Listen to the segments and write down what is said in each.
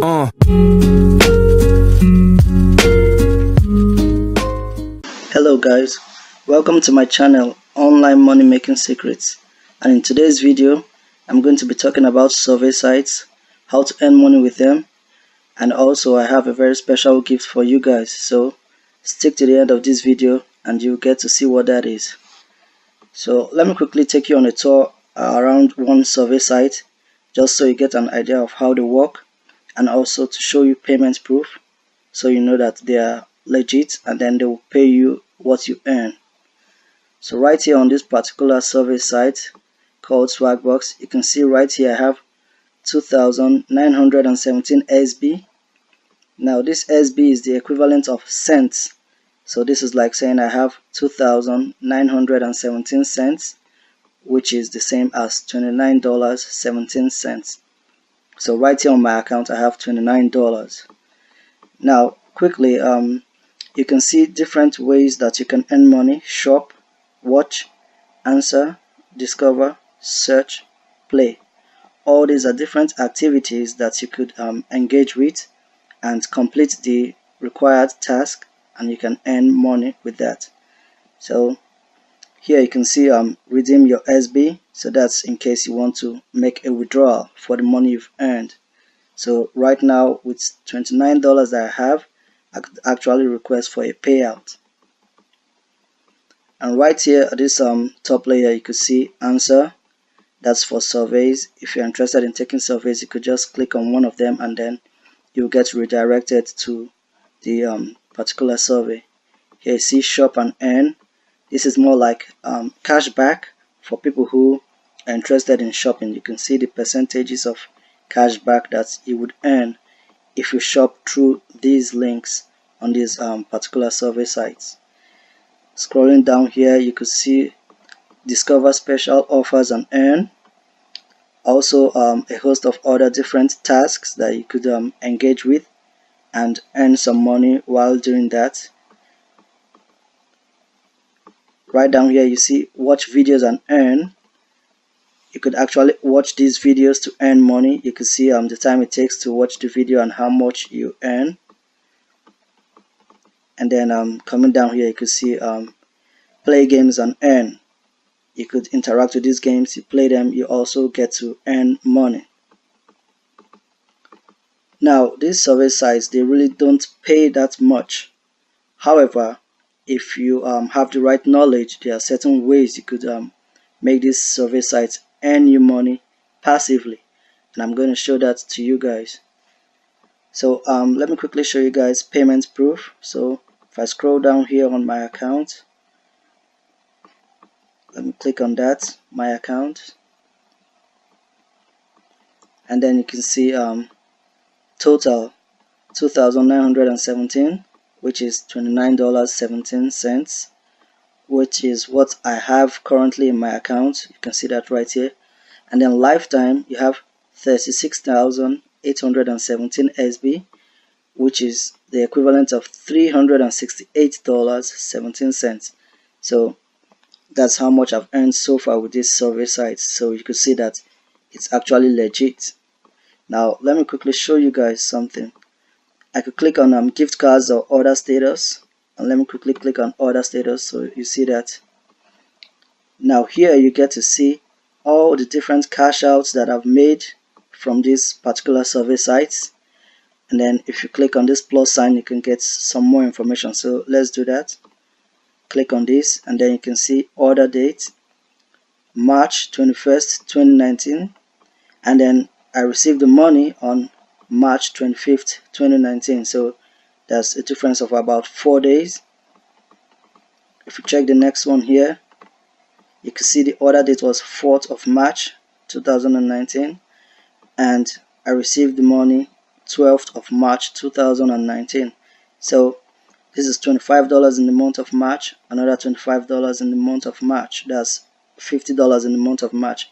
Hello guys, welcome to my channel Online Money Making Secrets, and in today's video I'm going to be talking about survey sites, how to earn money with them, and also I have a very special gift for you guys, so stick to the end of this video and you'll get to see what that is. So let me quickly take you on a tour around one survey site just so you get an idea of how they work, and also to show you payment proof so you know that they are legit and then they will pay you what you earn. So right here on this particular survey site called Swagbox, you can see right here I have 2,917 SB. Now this SB is the equivalent of cents, so this is like saying I have 2,917 cents, which is the same as $29.17. So right here on my account I have $29. Now quickly, you can see different ways that you can earn money: shop, watch, answer, discover, search, play. All these are different activities that you could engage with and complete the required task, and you can earn money with that. So here you can see redeem your SB, so that's in case you want to make a withdrawal for the money you've earned. So right now with $29 that I have, I could actually request for a payout. And right here at this top layer you could see answer, that's for surveys. If you're interested in taking surveys, you could just click on one of them and then you'll get redirected to the particular survey. Here you see shop and earn. This is more like cashback for people who are interested in shopping. You can see the percentages of cashback that you would earn if you shop through these links on these particular survey sites. Scrolling down here you could see discover special offers and earn. Also a host of other different tasks that you could engage with and earn some money while doing that. Right down here you see watch videos and earn. You could actually watch these videos to earn money. You can see the time it takes to watch the video and how much you earn. And then coming down here you could see play games and earn. You could interact with these games, you play them, you also get to earn money. Now these survey sites, they really don't pay that much. However, if you have the right knowledge, there are certain ways you could make these survey sites earn you money passively, and I'm going to show that to you guys. So let me quickly show you guys payment proof. So if I scroll down here on my account, let me click on that, my account, and then you can see total 2,917, which is $29.17, which is what I have currently in my account. You can see that right here. And then lifetime you have 36,817 SB, which is the equivalent of $368.17. So that's how much I've earned so far with this survey site. So you could see that it's actually legit. Now let me quickly show you guys something. I could click on gift cards or order status, and let me quickly click on order status so you see that. Now here you get to see all the different cash outs that I've made from these particular survey sites, and then if you click on this plus sign you can get some more information. So let's do that. Click on this and then you can see order date March 21st 2019, and then I received the money on March 25th 2019, so that's a difference of about 4 days. If you check the next one here, you can see the order date was 4th of March 2019 and I received the money 12th of March 2019. So this is $25 in the month of March, another $25 in the month of March, that's $50 in the month of March.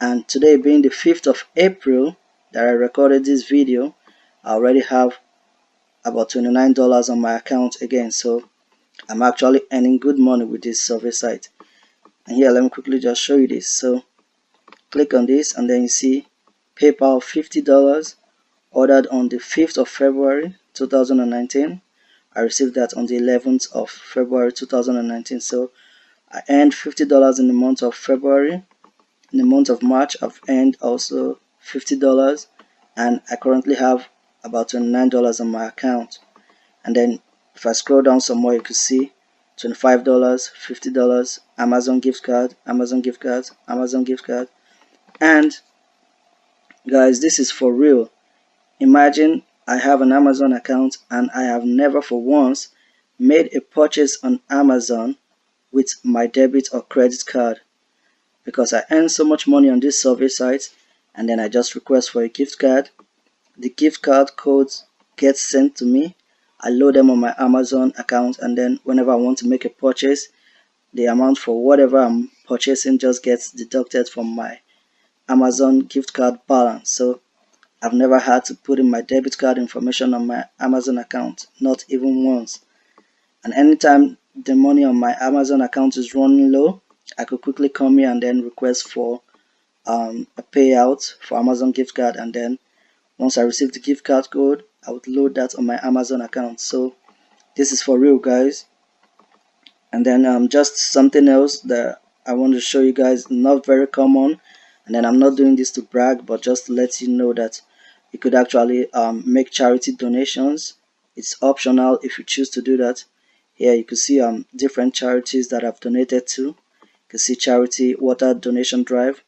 And today being the 5th of April that I recorded this video, I already have about $29 on my account again. So I'm actually earning good money with this survey site. And here let me quickly just show you this. So click on this and then you see PayPal $50, ordered on the 5th of February 2019. I received that on the 11th of February 2019. So I earned $50 in the month of February. In the month of March, I've earned also $50, and I currently have about $29 on my account. And then if I scroll down some more, you can see $25, $50, Amazon gift card, Amazon gift card, Amazon gift card. And guys, this is for real. Imagine I have an Amazon account and I have never for once made a purchase on Amazon with my debit or credit card, because I earn so much money on this survey site, and then I just request for a gift card. The gift card codes get sent to me. I load them on my Amazon account, and then whenever I want to make a purchase, the amount for whatever I'm purchasing just gets deducted from my Amazon gift card balance. So I've never had to put in my debit card information on my Amazon account, not even once. And anytime the money on my Amazon account is running low, I could quickly come here and then request for a payout for Amazon gift card, and then once I receive the gift card code, I would load that on my Amazon account. So this is for real, guys. And then just something else that I want to show you guys, not very common, and then I'm not doing this to brag, but just to let you know that you could actually make charity donations. It's optional if you choose to do that. Here you can see different charities that I've donated to. You can see Charity Water Donation Drive,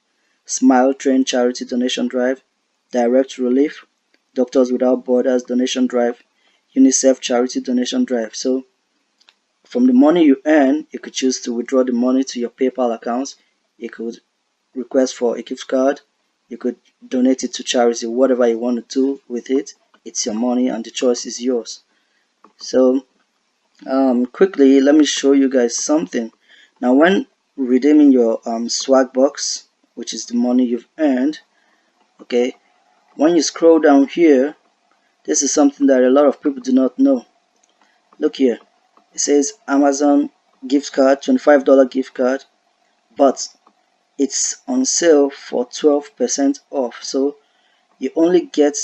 Smile Train Charity Donation Drive, Direct Relief, Doctors Without Borders Donation Drive, UNICEF Charity Donation Drive. So from the money you earn, you could choose to withdraw the money to your PayPal account. You could request for a gift card. You could donate it to charity, whatever you want to do with it. It's your money and the choice is yours. So quickly, let me show you guys something. Now, when redeeming your swag box, which is the money you've earned, okay, when you scroll down here, this is something that a lot of people do not know. Look here, it says Amazon gift card, $25 gift card, but it's on sale for 12% off. So you only get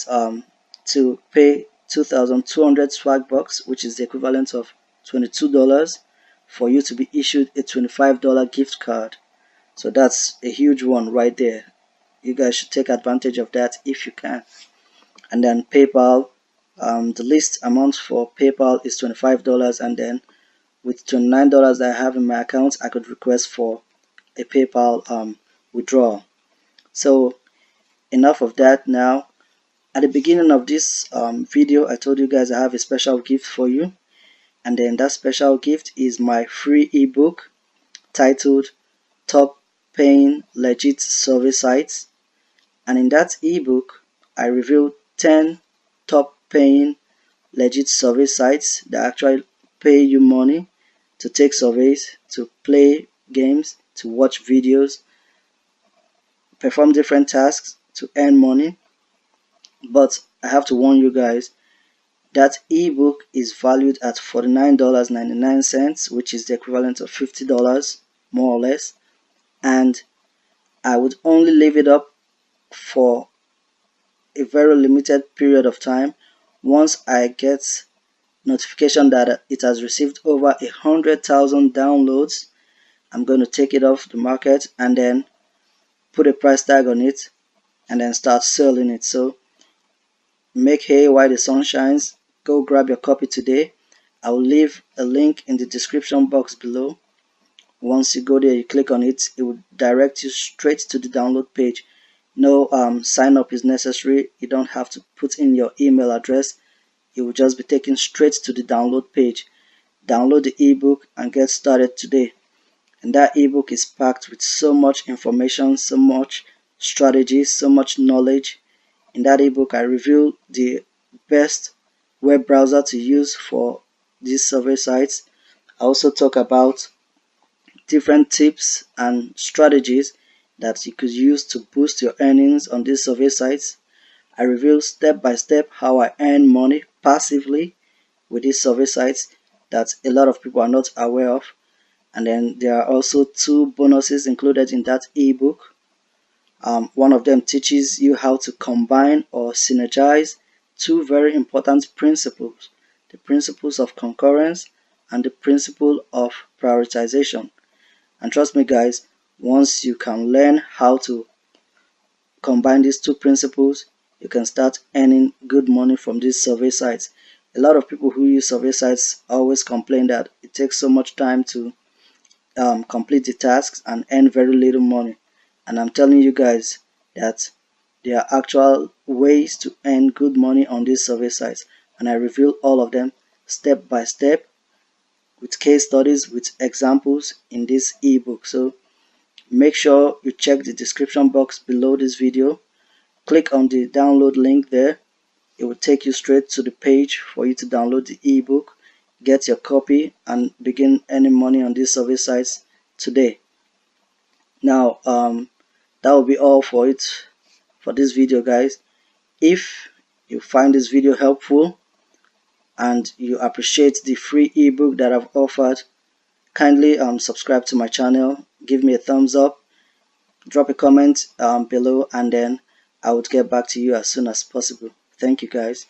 to pay 2,200 swag bucks, which is the equivalent of $22, for you to be issued a $25 gift card. So that's a huge one right there. You guys should take advantage of that if you can. And then PayPal, the least amount for PayPal is $25, and then with $29 that I have in my account, I could request for a PayPal withdrawal. So enough of that. Now, at the beginning of this video, I told you guys I have a special gift for you, and then that special gift is my free ebook titled Top Paying Legit Survey Sites. And in that ebook, I reveal 10 top paying legit survey sites that actually pay you money to take surveys, to play games, to watch videos, perform different tasks, to earn money. But I have to warn you guys, that ebook is valued at $49.99, which is the equivalent of $50 more or less, and I would only leave it up for a very limited period of time. Once I get notification that it has received over 100,000 downloads, I'm going to take it off the market and then put a price tag on it and then start selling it. So make hay while the sun shines. Go grab your copy today. I will leave a link in the description box below. Once you go there, you click on it, it will direct you straight to the download page. No sign up is necessary. You don't have to put in your email address. You will just be taken straight to the download page. Download the ebook and get started today. And that ebook is packed with so much information, so much strategy, so much knowledge. In that ebook, I reveal the best web browser to use for these survey sites. I also talk about different tips and strategies that you could use to boost your earnings on these survey sites. I reveal step by step how I earn money passively with these survey sites that a lot of people are not aware of. And then there are also 2 bonuses included in that ebook. One of them teaches you how to combine or synergize two very important principles: the principles of concurrence and the principle of prioritization. And trust me guys, once you can learn how to combine these two principles, you can start earning good money from these survey sites. A lot of people who use survey sites always complain that it takes so much time to complete the tasks and earn very little money. And I'm telling you guys that there are actual ways to earn good money on these survey sites, and I reveal all of them step by step with case studies, with examples in this ebook. So make sure you check the description box below this video. Click on the download link there. It will take you straight to the page for you to download the ebook, get your copy, and begin earning money on these survey sites today. Now that will be all for this video guys. If you find this video helpful and you appreciate the free ebook that I've offered, kindly subscribe to my channel, give me a thumbs up, drop a comment below, and then I would get back to you as soon as possible. Thank you guys.